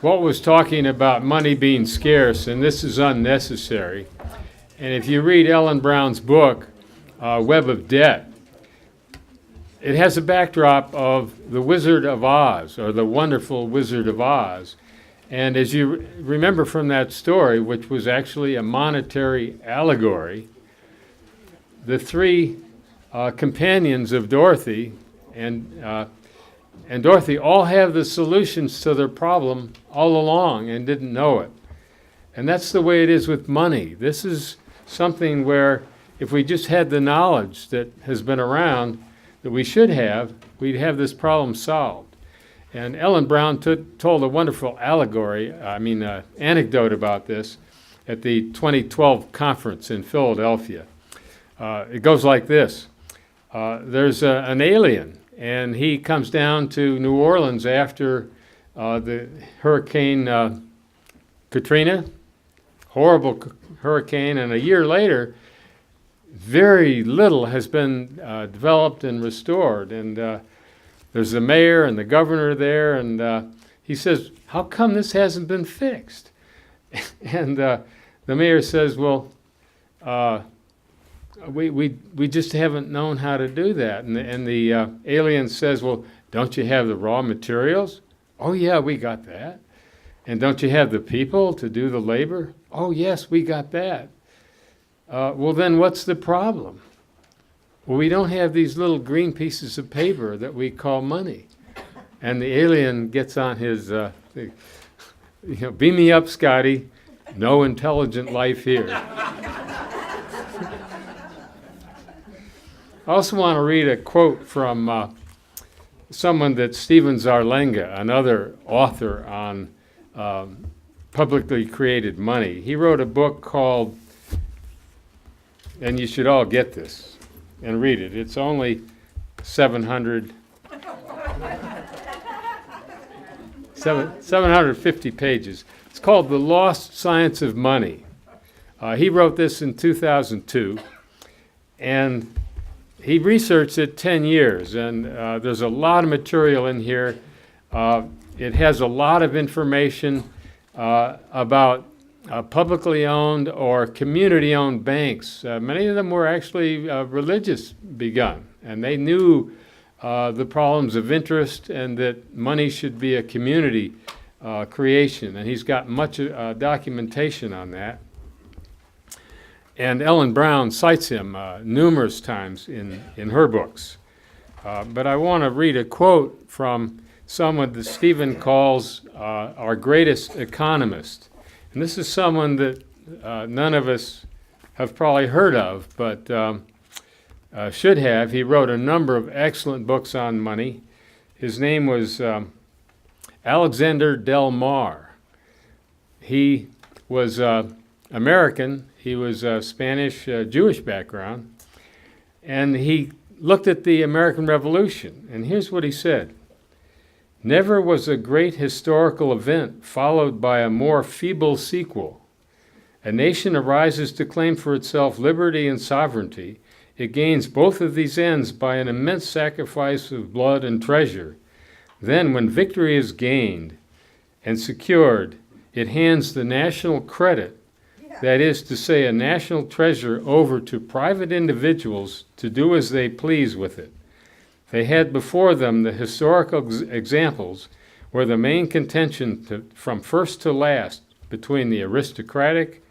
Walt was talking about money being scarce, and this is unnecessary. And if you read Ellen Brown's book, Web of Debt, it has a backdrop of the Wizard of Oz, or the Wonderful Wizard of Oz. And as you remember from that story, which was actually a monetary allegory, the three companions of Dorothy and Dorothy all have the solutions to their problem all along and didn't know it. And that's the way it is with money. This is something where if we just had the knowledge that has been around that we should have, we'd have this problem solved. And Ellen Brown told a wonderful anecdote about this at the 2012 conference in Philadelphia. It goes like this. There's an alien, and he comes down to New Orleans after the Hurricane Katrina, horrible hurricane, and a year later, very little has been developed and restored. And there's the mayor and the governor there, and he says, "How come this hasn't been fixed?" And the mayor says, "Well, we just haven't known how to do that." And the alien says, "Well, don't you have the raw materials?" "Oh, yeah, we got that." "And don't you have the people to do the labor?" "Oh, yes, we got that." Well, then what's the problem? Well, we don't have these little green pieces of paper that we call money. And the alien gets on his, thing, "Beam me up, Scotty. No intelligent life here." I also want to read a quote from someone that Stephen Zarlenga, another author on publicly created money. He wrote a book called, and you should all get this and read it. It's only 750 pages. It's called The Lost Science of Money. He wrote this in 2002, and he researched it 10 years, and there's a lot of material in here. It has a lot of information about publicly owned or community-owned banks. Many of them were actually religious begun, and they knew the problems of interest and that money should be a community creation. And he's got much documentation on that. And Ellen Brown cites him numerous times in her books. But I want to read a quote from someone that Stephen calls our greatest economist. And this is someone that none of us have probably heard of, but should have. He wrote a number of excellent books on money. His name was Alexander Del Mar. He was American. He was Spanish Jewish background. And he looked at the American Revolution. And here's what he said. "Never was a great historical event followed by a more feeble sequel. A nation arises to claim for itself liberty and sovereignty. It gains both of these ends by an immense sacrifice of blood and treasure. Then, when victory is gained and secured, it hands the national credit, that is to say, a national treasure, over to private individuals to do as they please with it. They had before them the historical examples where the main contention from first to last between the aristocratic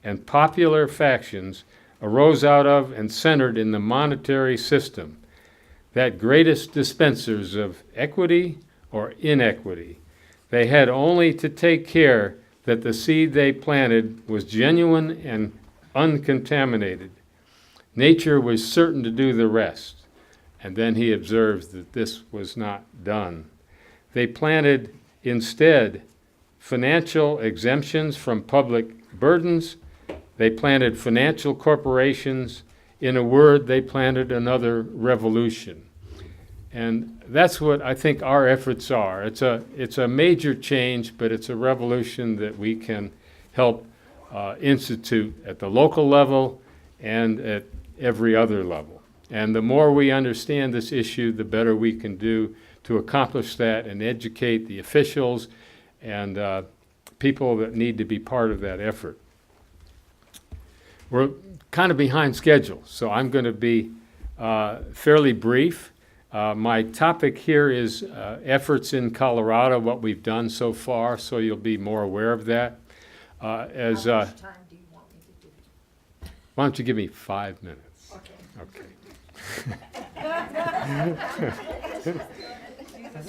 and popular factions arose out of and centered in the monetary system, that greatest dispensers of equity or inequity. They had only to take care that the seed they planted was genuine and uncontaminated. Nature was certain to do the rest." And then he observes that this was not done. They planted instead financial exemptions from public burdens. They planted financial corporations. In a word, they planted another revolution. And that's what I think our efforts are. It's a major change, but it's a revolution that we can help institute at the local level and at every other level. And the more we understand this issue, the better we can do to accomplish that and educate the officials and people that need to be part of that effort. We're kind of behind schedule, so I'm going to be fairly brief. My topic here is efforts in Colorado, what we've done so far, so you'll be more aware of that. How much time do you want me to do? Why don't you give me 5 minutes? Okay.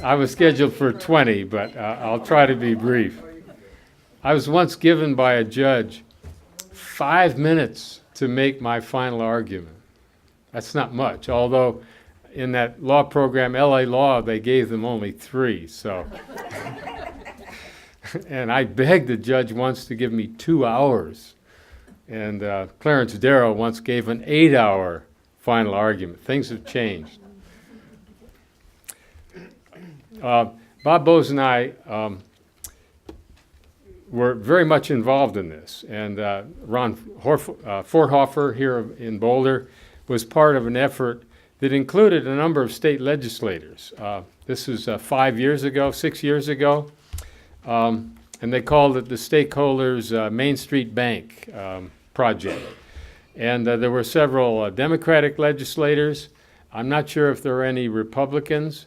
I was scheduled for 20, but I'll try to be brief. I was once given by a judge 5 minutes to make my final argument. That's not much, although in that law program, LA Law, they gave them only 3, so. And I begged the judge once to give me 2 hours. And Clarence Darrow once gave an 8-hour final argument. Things have changed. Bob Bose and I were very much involved in this. And Ron Forthofer here in Boulder was part of an effort that included a number of state legislators. This was 5 years ago, 6 years ago. And they called it the Stakeholders Main Street Bank Project. And there were several Democratic legislators. I'm not sure if there were any Republicans.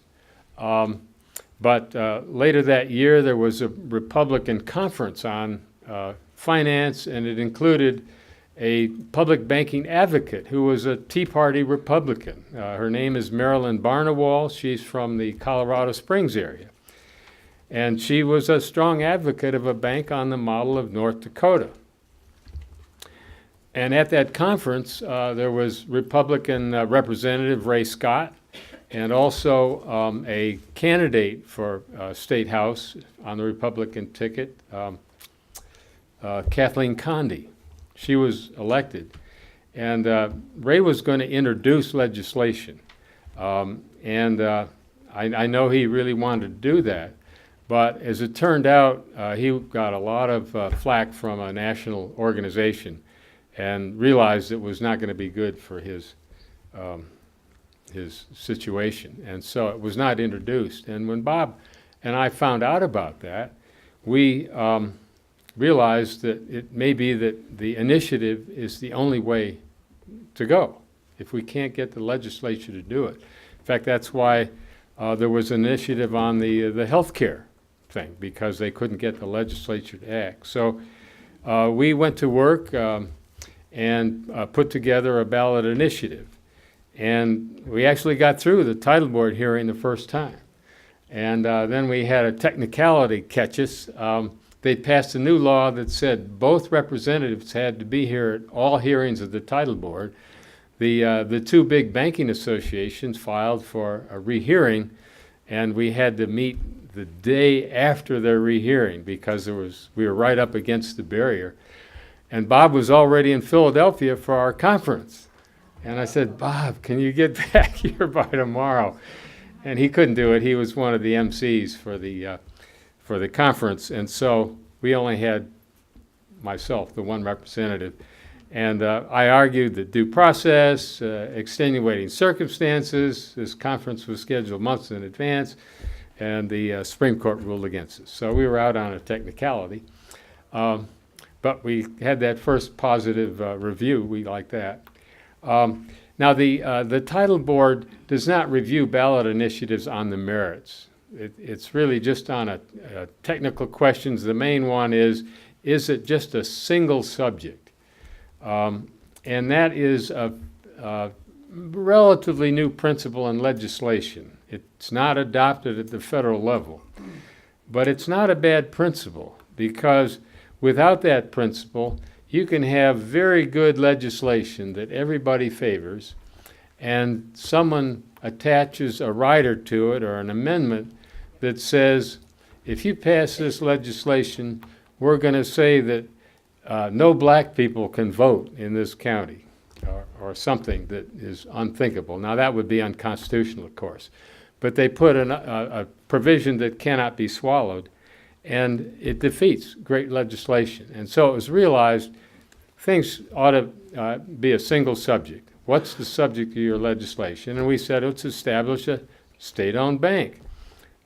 But later that year, there was a Republican conference on finance, and it included a public banking advocate who was a Tea Party Republican. Her name is Marilyn Barnewall. She's from the Colorado Springs area. And she was a strong advocate of a bank on the model of North Dakota. And at that conference, there was Republican Representative Ray Scott, and also a candidate for State House on the Republican ticket, Kathleen Conde. She was elected. And Ray was going to introduce legislation. I know he really wanted to do that. But as it turned out, he got a lot of flack from a national organization and realized it was not going to be good for his situation. And so it was not introduced. And when Bob and I found out about that, we realized that it may be that the initiative is the only way to go if we can't get the legislature to do it. In fact, that's why there was an initiative on the health care thing, because they couldn't get the legislature to act. So we went to work and put together a ballot initiative. And we actually got through the title board hearing the first time. And then we had a technicality catch us. They passed a new law that said both representatives had to be here at all hearings of the title board. The two big banking associations filed for a rehearing, and we had to meet the day after their rehearing because we were right up against the barrier. And Bob was already in Philadelphia for our conference. And I said, Bob, can you get back here by tomorrow? And he couldn't do it. He was one of the MCs for the conference. And so we only had myself, the one representative. And I argued that due process, extenuating circumstances, this conference was scheduled months in advance, and the Supreme Court ruled against us. So we were out on a technicality. But we had that first positive review. We like that. Now, the title board does not review ballot initiatives on the merits. It's really just on a technical questions. The main one is it just a single subject? And that is a relatively new principle in legislation. It's not adopted at the federal level. But it's not a bad principle, because without that principle, you can have very good legislation that everybody favors, and someone attaches a rider to it or an amendment that says, if you pass this legislation, we're going to say that no black people can vote in this county, or something that is unthinkable. Now, that would be unconstitutional, of course. But they put a provision that cannot be swallowed, and it defeats great legislation. And so it was realized things ought to be a single subject. What's the subject of your legislation? And we said, let's establish a state-owned bank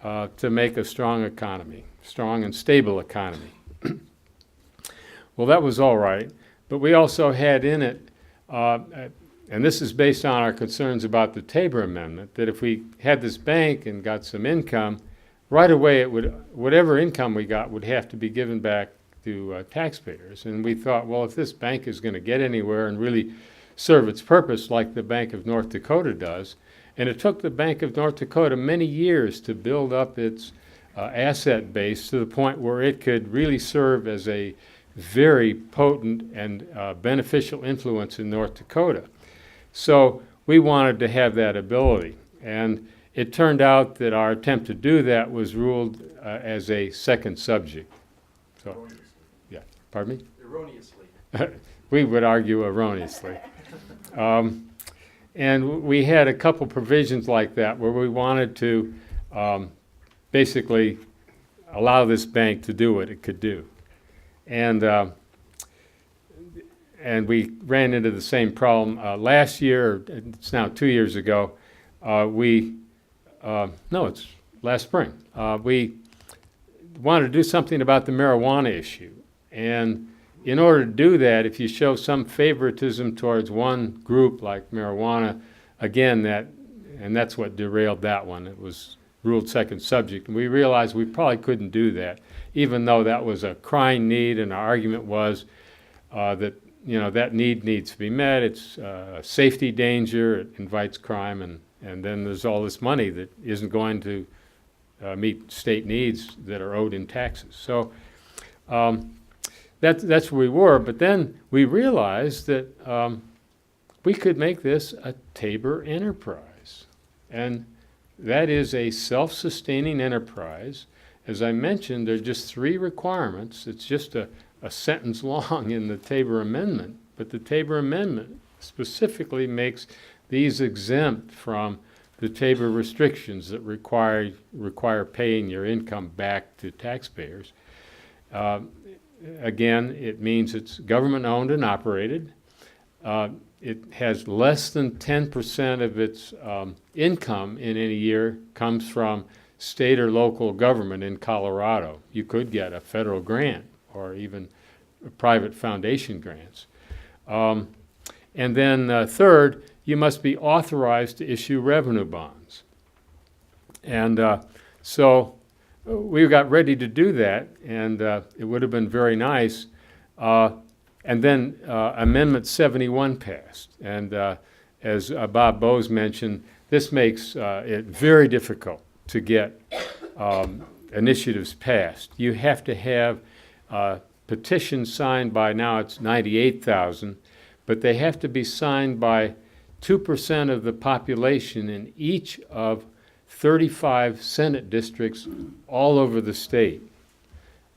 to make a strong economy. strong and stable economy. Well, that was all right, but we also had in it, and this is based on our concerns about the Tabor Amendment, that if we had this bank and got some income, right away it would, whatever income we got would have to be given back to taxpayers. And we thought, well, if this bank is going to get anywhere and really serve its purpose like the Bank of North Dakota does, and it took the Bank of North Dakota many years to build up its asset base to the point where it could really serve as a very potent and beneficial influence in North Dakota. So we wanted to have that ability. And it turned out that our attempt to do that was ruled as a second subject. So, Erroneously. yeah, pardon me? Erroneously. We would argue erroneously. And we had a couple provisions like that where we wanted to basically allow this bank to do what it could do. And we ran into the same problem last year. It's now 2 years ago. No, it's last spring. We wanted to do something about the marijuana issue. And in order to do that, if you show some favoritism towards one group like marijuana, again, that's what derailed that one. It was ruled second subject. And we realized we probably couldn't do that, even though that was a crying need, and our argument was that that need needs to be met. It's a safety danger. It invites crime, and then there's all this money that isn't going to meet state needs that are owed in taxes. So that's where we were. But then we realized that we could make this a Tabor enterprise, and that is a self-sustaining enterprise. As I mentioned, there are just 3 requirements. It's just a sentence long in the Tabor Amendment, but the Tabor Amendment specifically makes these exempt from the Tabor restrictions that require paying your income back to taxpayers. Again, it means it's government-owned and operated. It has less than 10% of its income in any year comes from state or local government in Colorado. You could get a federal grant or even private foundation grants. And then third, you must be authorized to issue revenue bonds. And so we got ready to do that, and it would have been very nice. And then Amendment 71 passed. And as Bob Bose mentioned, this makes it very difficult to get initiatives passed. You have to have petitions signed by, now it's 98,000, but they have to be signed by 2% of the population in each of 35 Senate districts all over the state.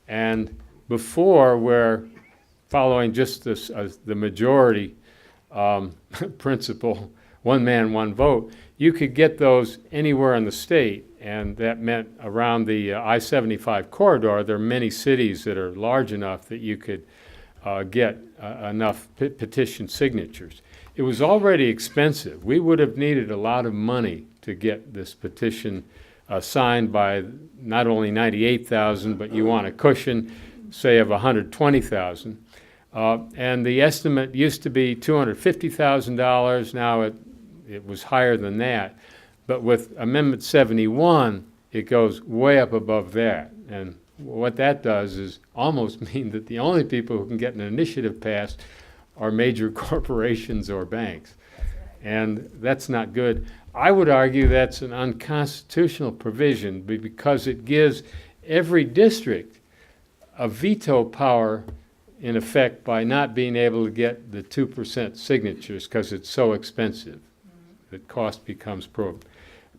And before, where following just this, the majority principle, one man, one vote, you could get those anywhere in the state, and that meant around the I-75 corridor, there are many cities that are large enough that you could get enough petition signatures. It was already expensive. We would have needed a lot of money to get this petition signed by not only 98,000, but you want a cushion, say, of 120,000. And the estimate used to be $250,000. Now it was higher than that. But with Amendment 71, it goes way up above that. And what that does is almost mean that the only people who can get an initiative passed are major corporations or banks. And that's not good. I would argue that's an unconstitutional provision because it gives every district a veto power in effect by not being able to get the 2% signatures because it's so expensive. The cost becomes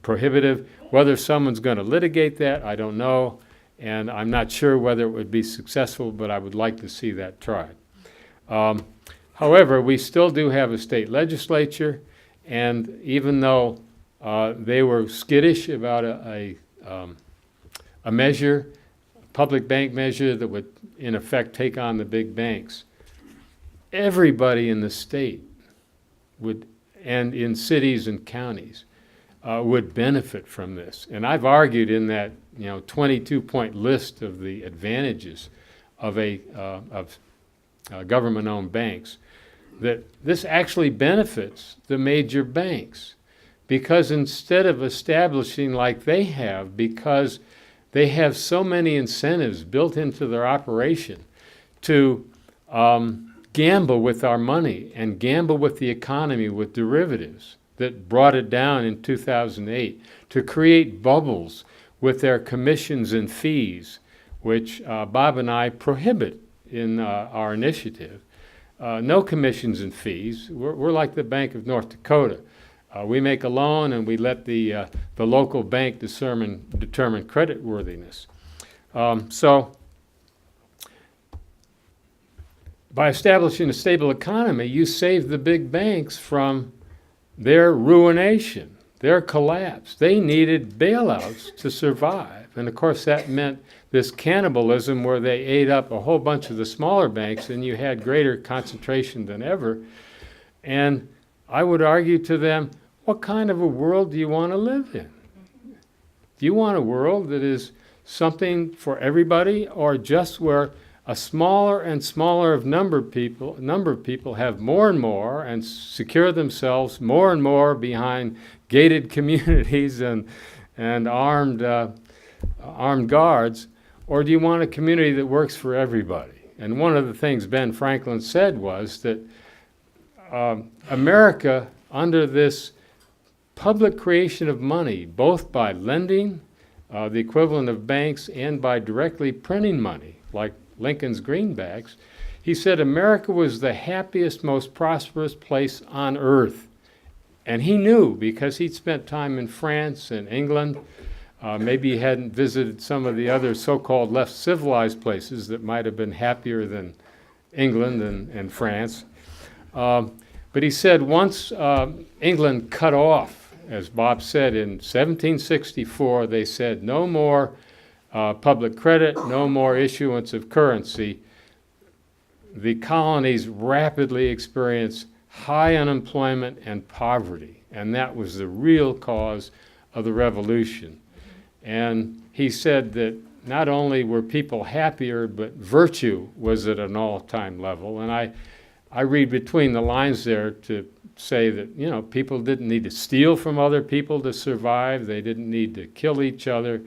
prohibitive. Whether someone's going to litigate that, I don't know, and I'm not sure whether it would be successful, but I would like to see that tried. However, we still do have a state legislature, and even though they were skittish about a measure, a public bank measure that would in effect take on the big banks, everybody in the state would, and in cities and counties, would benefit from this. And I've argued in that 22-point list of the advantages of government-owned banks that this actually benefits the major banks, because instead of establishing like they have, because they have so many incentives built into their operation to gamble with our money and gamble with the economy with derivatives that brought it down in 2008, to create bubbles with their commissions and fees, which Bob and I prohibit in our initiative. No commissions and fees. We're like the Bank of North Dakota. We make a loan and we let the local bank determine credit worthiness. So by establishing a stable economy, you save the big banks from their ruination, their collapse. They needed bailouts to survive. And of course that meant this cannibalism where they ate up a whole bunch of the smaller banks and you had greater concentration than ever. And I would argue to them, what kind of a world do you want to live in? Do you want a world that is something for everybody, or just where a smaller and smaller number of people have more and more and secure themselves more and more behind gated communities and armed guards? Or do you want a community that works for everybody? And one of the things Ben Franklin said was that America, under this public creation of money, both by lending, the equivalent of banks, and by directly printing money, like Lincoln's greenbacks, he said America was the happiest, most prosperous place on earth. And he knew, because he'd spent time in France and England. Maybe he hadn't visited some of the other so-called less civilized places that might have been happier than England and France. But he said once England cut off, as Bob said, in 1764, they said no more public credit, no more issuance of currency. The colonies rapidly experienced high unemployment and poverty, and that was the real cause of the revolution. And he said that not only were people happier, but virtue was at an all-time level. And I read between the lines there to say that, people didn't need to steal from other people to survive. They didn't need to kill each other.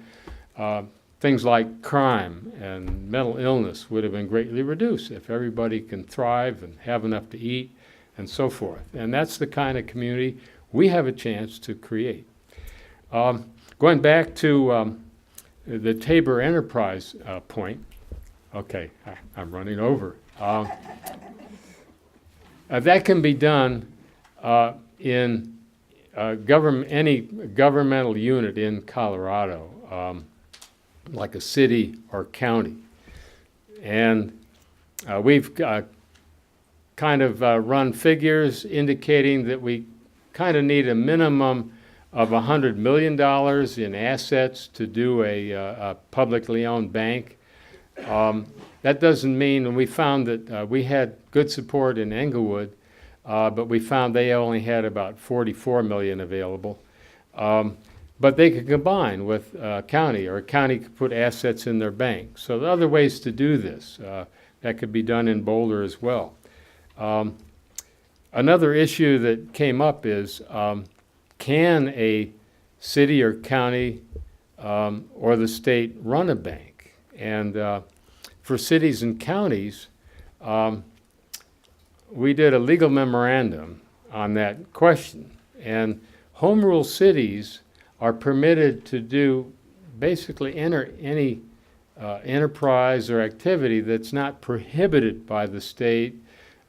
Things like crime and mental illness would have been greatly reduced if everybody can thrive and have enough to eat and so forth. And that's the kind of community we have a chance to create. Going back to the Tabor Enterprise point, okay, I'm running over. That can be done in any governmental unit in Colorado, like a city or county. And we've kind of run figures indicating that we kind of need a minimum of $100 million in assets to do a publicly owned bank. That doesn't mean, and we found that we had good support in Englewood, but we found they only had about $44 million available. But they could combine with a county, or a county could put assets in their bank. So there are other ways to do this. That could be done in Boulder as well. Another issue that came up is, can a city or county or the state run a bank? And for cities and counties, we did a legal memorandum on that question. And home rule cities are permitted to do basically any enterprise or activity that's not prohibited by the state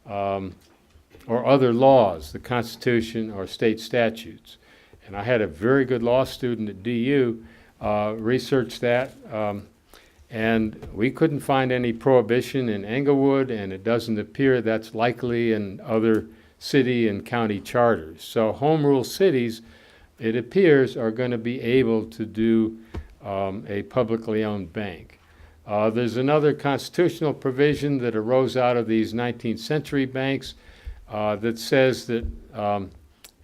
or other laws, the Constitution or state statutes. And I had a very good law student at DU research that, and we couldn't find any prohibition in Englewood, and it doesn't appear that's likely in other city and county charters. So home rule cities, it appears, are going to be able to do a publicly owned bank. There's another constitutional provision that arose out of these 19th century banks that says that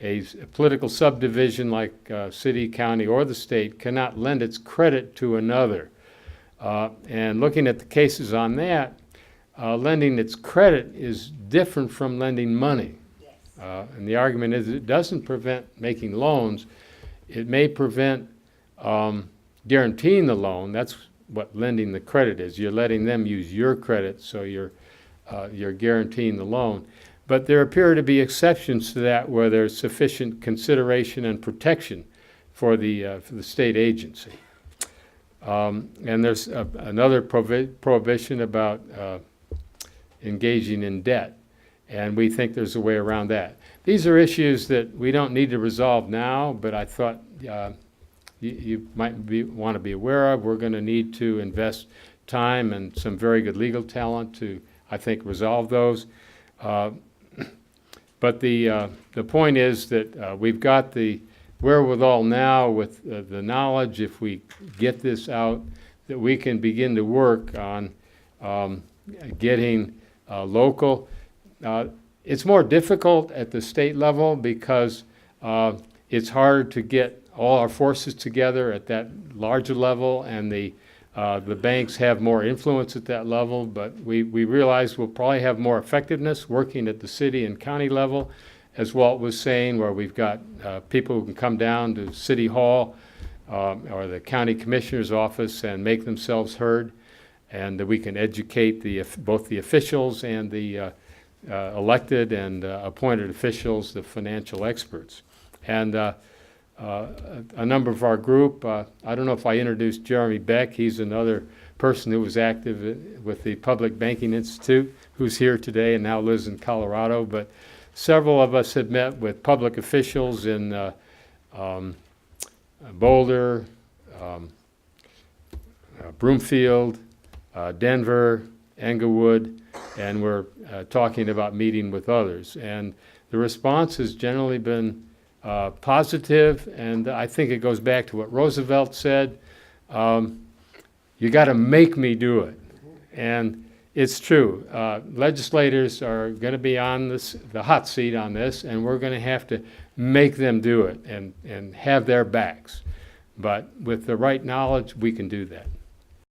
a political subdivision like city, county, or the state cannot lend its credit to another. And looking at the cases on that, lending its credit is different from lending money. Yes. And the argument is it doesn't prevent making loans. It may prevent guaranteeing the loan. That's what lending the credit is. You're letting them use your credit, so you're guaranteeing the loan. But there appear to be exceptions to that where there's sufficient consideration and protection for the state agency. And there's another prohibition about engaging in debt, and we think there's a way around that. These are issues that we don't need to resolve now, but I thought you might want to be aware of. We're going to need to invest time and some very good legal talent to, I think, resolve those. But the point is that we've got the wherewithal now with the knowledge, if we get this out, that we can begin to work on getting local. It's more difficult at the state level because it's hard to get all our forces together at that larger level, and the banks have more influence at that level, but we realize we'll probably have more effectiveness working at the city and county level, as Walt was saying, where we've got people who can come down to City Hall or the county commissioner's office and make themselves heard, and that we can educate both the officials and the elected and appointed officials, the financial experts. And a number of our group, I don't know if I introduced Jeremy Beck. He's another person who was active with the Public Banking Institute, who's here today and now lives in Colorado. But several of us have met with public officials in Boulder, Broomfield, Denver, Englewood, and we're talking about meeting with others. And the response has generally been positive, and I think it goes back to what Roosevelt said, you got to make me do it. And it's true. Legislators are going to be on the hot seat on this, and we're going to have to make them do it and have their backs. But with the right knowledge, we can do that.